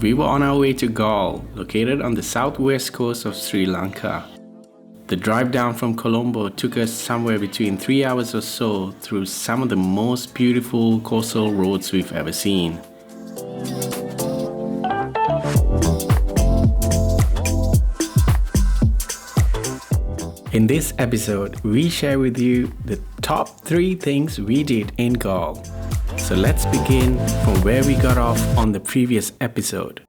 we were on our way to Galle, located on the southwest coast of Sri Lanka. The drive down from Colombo took us somewhere between 3 hours or so through some of the most beautiful coastal roads we've ever seen. In this episode, we share with you the top 3 things we did in Galle. So let's begin from where we got off on the previous episode.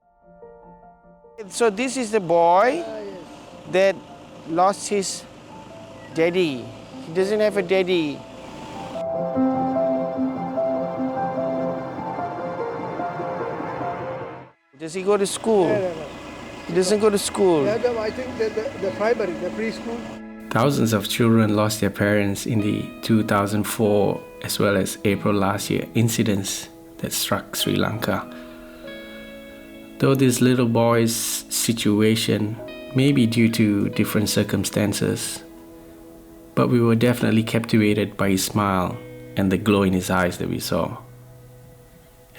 So this is the boy that lost his daddy. He doesn't have a daddy. Does he go to school? No. He doesn't go to school. I think the primary, the preschool. Thousands of children lost their parents in the 2004 as well as April last year incidents that struck Sri Lanka. Though this little boy's situation may be due to different circumstances, but we were definitely captivated by his smile and the glow in his eyes that we saw.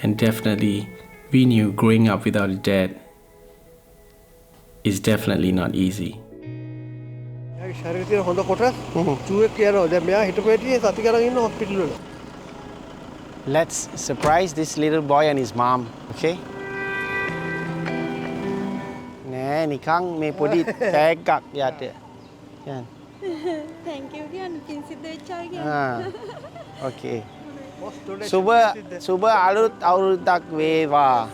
And definitely, we knew growing up without a dad is definitely not easy. Let's surprise this little boy and his mom, okay? Nè, nì khăng mê body tag gak ya de. Yan. Thank you, Kian. Consider Ah. Okay. Suba alut tak weva.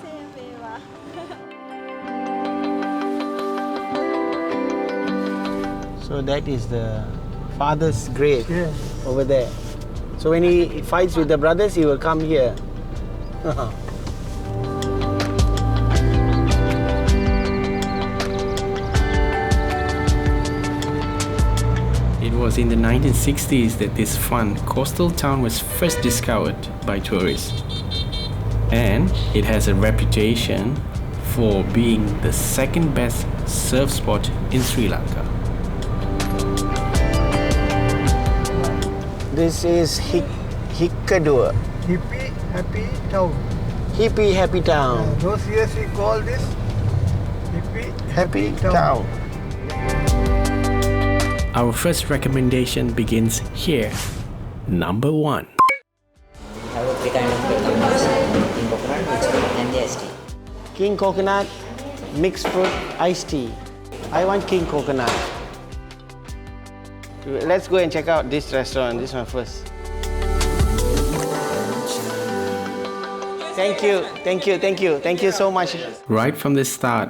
So that is the father's grave over there. So when he fights with the brothers, he will come here. It was in the 1960s that this fun coastal town was first discovered by tourists. And it has a reputation for being the second best surf spot in Sri Lanka. This is hikkaduwa. Hippie happy town. Hippie happy town. Those years we call this hippie Happy town. Our first recommendation begins here. Number 1. I have 3 kind of cappuccinos, king coconut, mixed fruit, and the iced tea. King coconut, mixed fruit, iced tea. I want king coconut. Let's go and check out this restaurant, this one first. Thank you so much. Right from the start,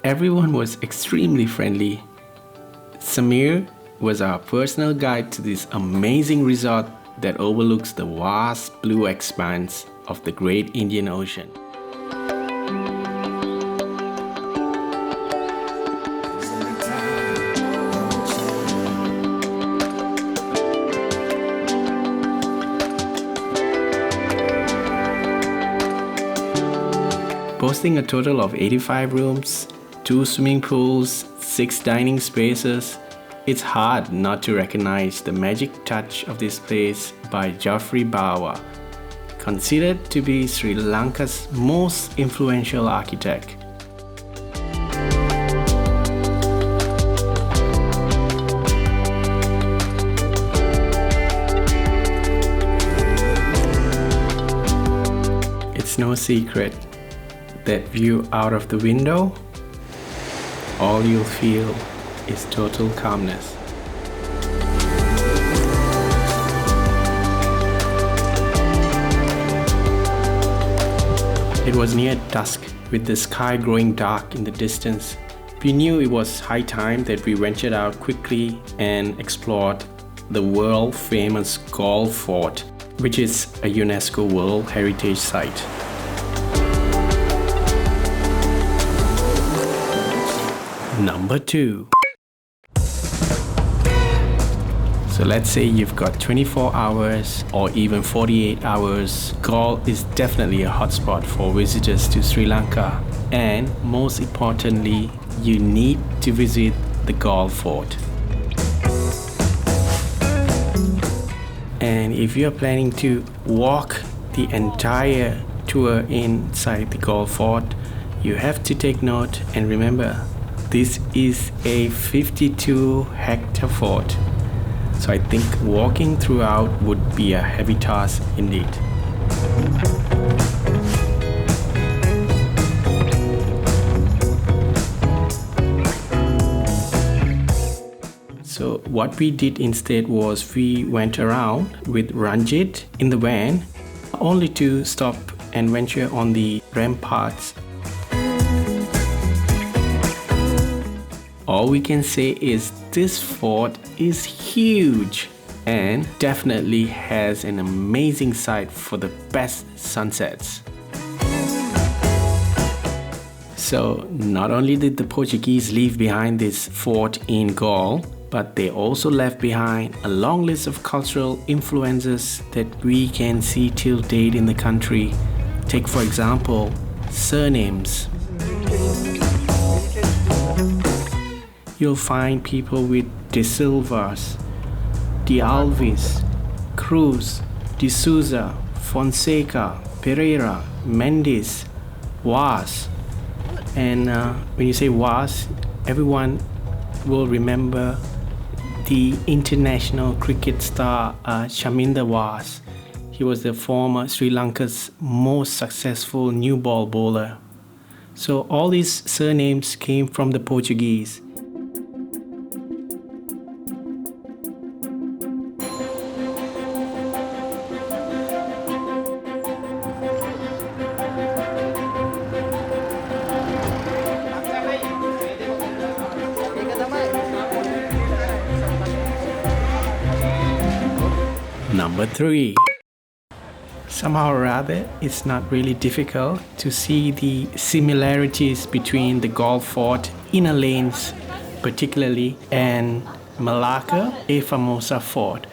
everyone was extremely friendly. Samir was our personal guide to this amazing resort that overlooks the vast blue expanse of the Great Indian Ocean. Boasting a total of 85 rooms, 2 swimming pools, 6 dining spaces, it's hard not to recognize the magic touch of this place by Geoffrey Bawa, considered to be Sri Lanka's most influential architect. It's no secret that view out of the window, all you'll feel is total calmness. It was near dusk, with the sky growing dark in the distance. We knew it was high time that we ventured out quickly and explored the world-famous Galle Fort, which is a UNESCO World Heritage Site. Number 2. So let's say you've got 24 hours or even 48 hours. Galle is definitely a hotspot for visitors to Sri Lanka, and most importantly, you need to visit the Galle Fort. And if you're planning to walk the entire tour inside the Galle Fort, You have to take note and remember, this is a 52-hectare fort. So I think walking throughout would be a heavy task indeed. So what we did instead was we went around with Ranjit in the van, only to stop and venture on the ramparts. All we can say is this fort is huge and definitely has an amazing sight for the best sunsets. So not only did the Portuguese leave behind this fort in Galle, but they also left behind a long list of cultural influences that we can see till date in the country. Take for example, surnames. You'll find people with De Silvas, De Alves, Cruz, De Souza, Fonseca, Pereira, Mendes, Vaz. And when you say Vaz, everyone will remember the international cricket star Chaminda Vaz. He was the former Sri Lanka's most successful new ball bowler. So all these surnames came from the Portuguese. Number 3. Somehow or other, it's not really difficult to see the similarities between the Galle Fort inner lanes, particularly, and Malacca e Famosa Fort.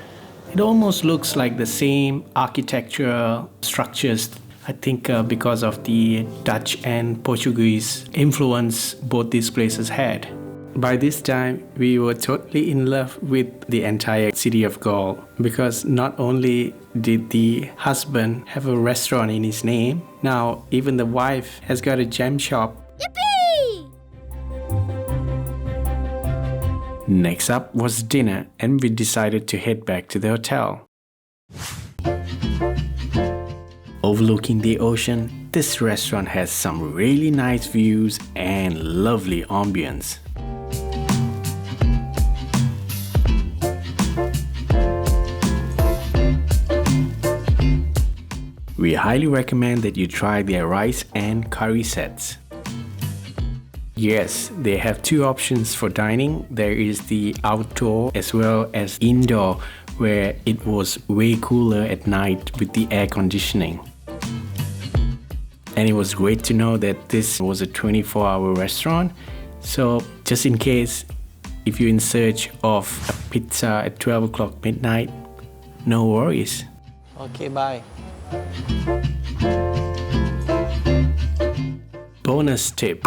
It almost looks like the same architectural structures. I think because of the Dutch and Portuguese influence both these places had. By this time, we were totally in love with the entire city of Galle, because not only did the husband have a restaurant in his name, now even the wife has got a gem shop. Yippee! Next up was dinner, and we decided to head back to the hotel. Overlooking the ocean, this restaurant has some really nice views and lovely ambience. We highly recommend that you try their rice and curry sets. Yes, they have 2 options for dining. There is the outdoor as well as indoor, where it was way cooler at night with the air conditioning. And it was great to know that this was a 24-hour restaurant. So just in case, if you're in search of a pizza at 12 o'clock midnight, no worries. Okay, bye. Bonus tip.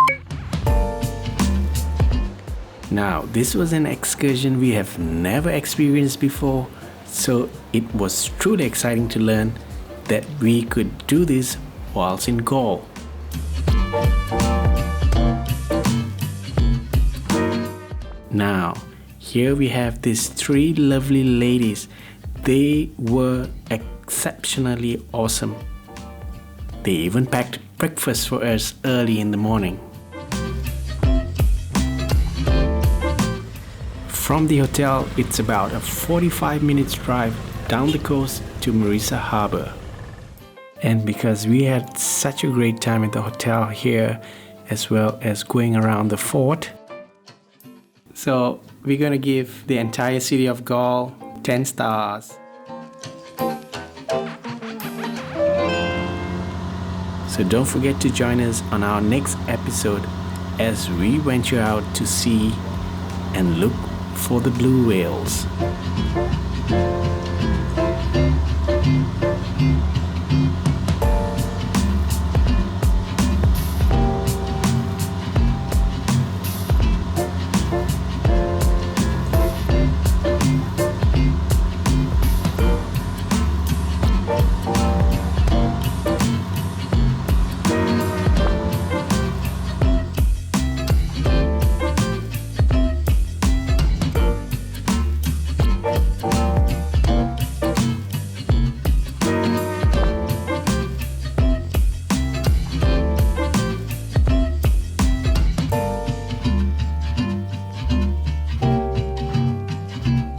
Now, this was an excursion we have never experienced before, so it was truly exciting to learn that we could do this whilst in Galle. Now, here we have these 3 lovely ladies. They were exceptionally awesome. They even packed breakfast for us early in the morning. From the hotel, it's about a 45 minutes drive down the coast to Marisa Harbour. And because we had such a great time at the hotel here, as well as going around the fort, so we're gonna give the entire city of Galle 10 stars. So don't forget to join us on our next episode as we venture out to sea and look for the blue whales. Thank